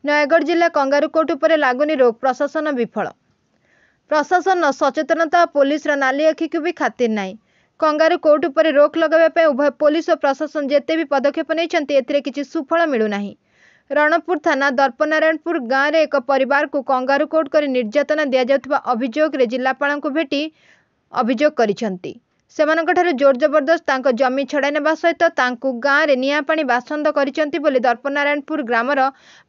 नयगढ़ जिला कंगारुकोट उपरे लागुनी रोक प्रशासन विफल। प्रशासन सचेतनता और पुलिस नाली आखि को भी खातिर नहीं। कंगारुकोट उपरे रोक लगाइबा उभय पुलिस और प्रशासन जेते भी पदक्षेप नहीं किसी सुफल मिलूना। रणपुर थाना दर्पनारायणपुर गाँव में एक परिवार को कंगारुकोट कर निर्यातना दि जाउथबा अभियोग रे जिलापाल को भेटी अभियोग करिसेंती। सेमानकठारु जोर जबरदस्त तांको जमी छड़ाई नेबा सहित तांको गाँव में निया पानी बासंद करिसेंती बोली दर्पनारायणपुर ग्रामर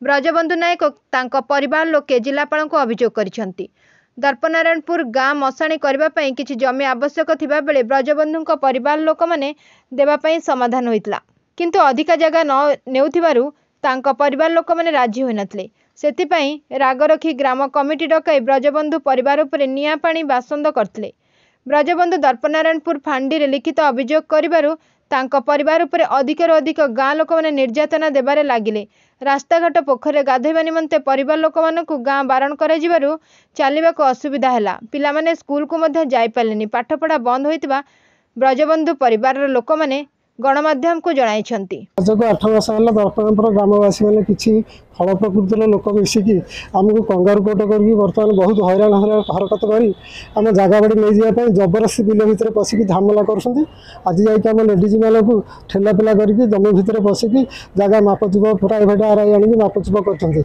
ब्रजबंधु नायक तांको परिवार लोके जिलापाल को अभियोग करिसेंती। दर्पनारायणपुर गाँ मशाणी करबा पई किछि जमी आवश्यक थिबा बेले ब्रजबंधु परिवार लोक माने देबा पई समाधान होइतला, किंतु अधिका जगह न नेउथिबारु तांको परिवार लोक माने राजी होई नथले। सेतिपई राग रखी ग्राम कमिटी डकाई ब्रजबंधु परिवार उपरे निया पानी बासंद करथिले। ब्रजबंधु दर्पनारायणपुर फांडी रे लिखित अभियोग करिबारु तांको परिवार उपरे अधिकरु अधिक गाँ लोक माने निर्यातना देबारे लागिले। रास्ताघाट पोखरे गाधोइबा निमंते परिवार लोक मानकु गाँ बारण कराजिबारु चलिबाको असुविधा हैला। पिलामाने स्कूल को मध्य जाई पालेनी। पाठपढ़ा बंद होइतिबा ब्रजबंधु परिवार लोक माने गणमाध्यम को जणाइछंती। आजको 8 वर्ष है दर्पनारायणपुर ग्रामवासी मैंने किसी फल प्रकृतिर लोक मिसिकी आमको कंगारुकोट करके बर्तमान बहुत हैरान हरकत करी आम जगह बाड़ी नहीं जावाई जबरदस्ती बिल भितर पशिकी झमेला कर आज जाम लेडीज मान को ठेलापेला करके जमी भितर पशिकी जगह मापचुप प्राइवेट आरआई आनी मापचुप करते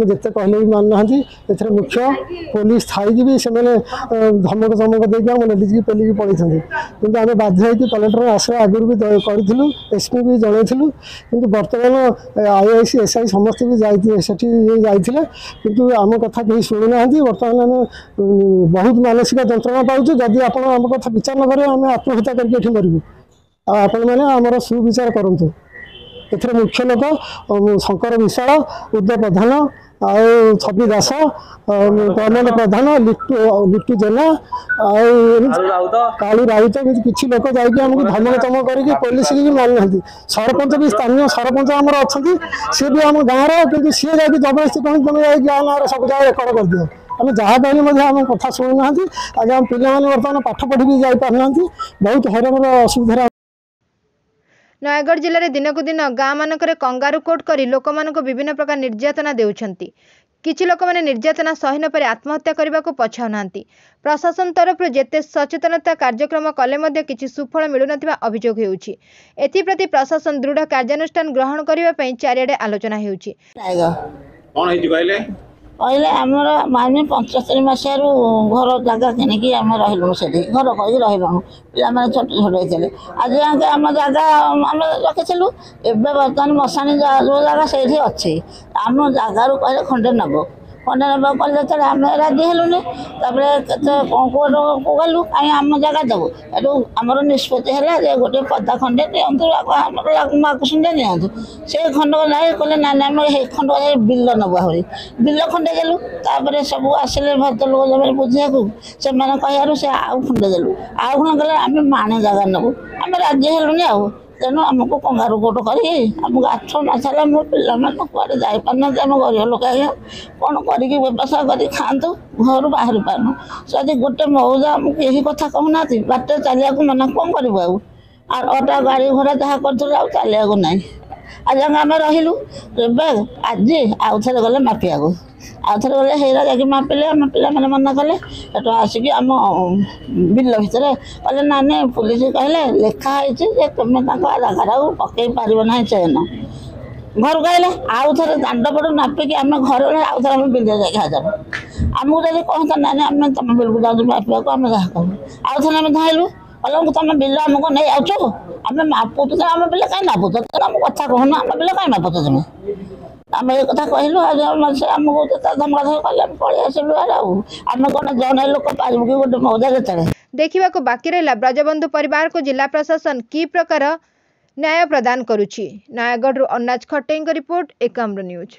जिते कहले भी मान ना। ए मुख्य पुलिस थी भी से धमक चमक देके आम लेडीज की पेलिकी पड़े कि आम बाध्य कलेक्टर आश्रय आगुरी भी करूँ एसपी भी जनइलु कि बर्तमान आईआईसी एसआई समस्त भी जाइए किंतु आम कथा कहीं शुणु ना। बर्तमान आम बहुत मानसिक जंत्रणा पाचु। जदि आप कथा विचार न करें आम आत्महत्या करके मरबू। आपण मैंने आमर सुविचार करूँ। ए मुख्य लोक शंकर विशाल, उदय प्रधान, छवि दास, प्रमोद प्रधान, लिट्टू जेना, काली राउत किसी लोक जामको धमक चमक करके पुलिस भी मानुना। सरपंच भी स्थानीय सरपंच आमर अच्छा सी भी आम गाँव कि सी जा जबरदस्ती कह तुम गाँ गाँव सब जगह रेकर्ड कर दियो। आम जहाँ कहले आम कथा शुणु ना। आज आम पिला बर्तमान पाठ पढ़ी भी जापारना बहुत हैरान असुविधा। नयगढ़ जिले में दिनकू दिन गाँ मानक कंगारुकोट करी लोक मानक विभिन्न प्रकार निर्यातना देउछंती। किछि लोक माने निर्यातना सही न पारि आत्महत्या करने को पछाउनांती। प्रशासन तरफ जेते सचेतनता कार्यक्रम कले मध्य किछि सुफल मिलु नथिबा अभियोग हेउछि। एथिप्रति प्रशासन दृढ़ कार्यानुष्ठान ग्रहण करिबा पई चारिआडे आलोचना हेउछि। कोन हेति कहले कहले आमर माने 75 मसीह घर जगह किनिकी आम रहिलु से घर कही रहिलु पिला छोट छोट होते आज आम जगह आम रखिलु एवं बर्तमान मशाणी जो जगह से अच्छे आम जगार कहले खंडे नब खंडे नब कले आम राजी हेलुनि कोर्ट को गलु कहीं आम जगह देवु एटू आमर निष्पत्ति है गोटे पदा खंडे माकुसुंडे नि से खंड ना कहले ना आम खंड बिल नबु आहरी बिल खंडे देलु तापर सब आसिले भद्र लोक जब बुझा से कहू से आउ खंडे देलु आउ खंड कले आम माणे जगह नबु आम राजी हेलुनि आउ तेणु आमको कंगारुकोट करी आमको 8 मास है मो पिला कड़े जापारना आम गरीब लोक आज्ञा कौन करके व्यवसाय कर खातु घर बाहर पारनु से गोटे मौजा आमको यही कथा कहूना बाट चलिया मना कौन करूँ आटा गाड़ी घोड़ा जहाँ कर चलिया ना। आज आम रहिलु आज आउ थे गले मापिया आउ थे गले हेरा जाकि मापिले आम पिला मना कले एट आसिक आम बिल भितर कहले ना नहीं पुलिस कहले लिखाई तुम जगह पकई पार ना चेन घर कहले आउ थे दांड पड़ नापिकी आम घर आउ थे आम बिल जाए हजार आमको जब कहता ना आम तुम बिल को जाऊँ मापिया आम जहाँ कहूँ आउ थे आम धाइलु कहल तुम बिल आमको नहीं आउ आम मापुच आम बिल कहीं नापुच आम कथा कहूना आम बिल कहीं मापुच तुम आम ये कथा कहलु आमको धमका कले पलि आसलु आम कौन जन लोक पारू कि गोटे मौजा जो देखा बाकी रहा ब्रजबंधु परिवार को जिला प्रशासन की प्रकार न्याय प्रदान करुछि। नयगढ़ अन्नाज खट्टेई रिपोर्ट एकाम्र न्यूज।